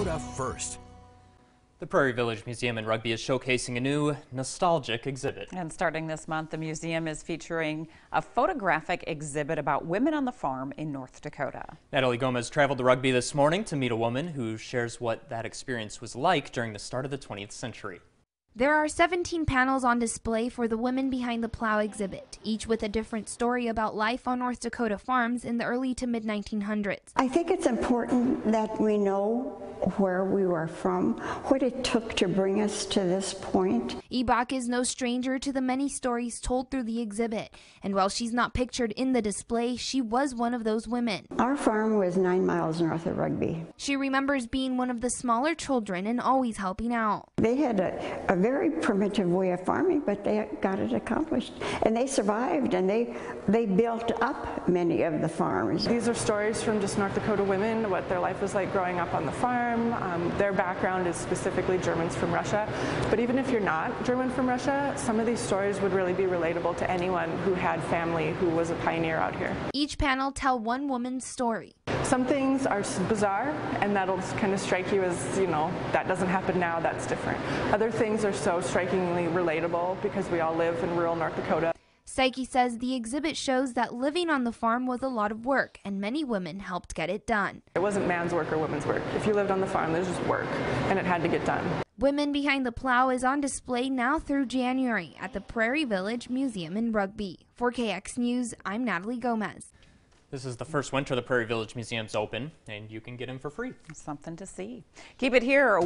Dakota first. The Prairie Village Museum in Rugby is showcasing a new nostalgic exhibit. And starting this month, the museum is featuring a photographic exhibit about women on the farm in North Dakota. Natalie Gomez traveled to Rugby this morning to meet a woman who shares what that experience was like during the start of the 20th century. There are 17 panels on display for the Women Behind the Plow exhibit, each with a different story about life on North Dakota farms in the early to mid-1900s. I think it's important that we know where we were from, what it took to bring us to this point. Ebach is no stranger to the many stories told through the exhibit, and while she's not pictured in the display, she was one of those women. Our farm was 9 miles north of Rugby. She remembers being one of the smaller children and always helping out. They had a very primitive way of farming, but they got it accomplished. And they survived, and they built up many of the farms. These are stories from just North Dakota women, what their life was like growing up on the farm. Their background is specifically Germans from Russia. But even if you're not German from Russia, some of these stories would really be relatable to anyone who had family who was a pioneer out here. Each panel tell one woman's story. Some things are bizarre, and that'll kind of strike you as, you know, that doesn't happen now, that's different. Other things are so strikingly relatable because we all live in rural North Dakota. Psyche says the exhibit shows that living on the farm was a lot of work, and many women helped get it done. It wasn't man's work or women's work. If you lived on the farm, there's just work, and it had to get done. Women Behind the Plow is on display now through January at the Prairie Village Museum in Rugby. For KX News, I'm Natalie Gomez. This is the first winter the Prairie Village Museum's open, and you can get in for free. Something to see. Keep it here.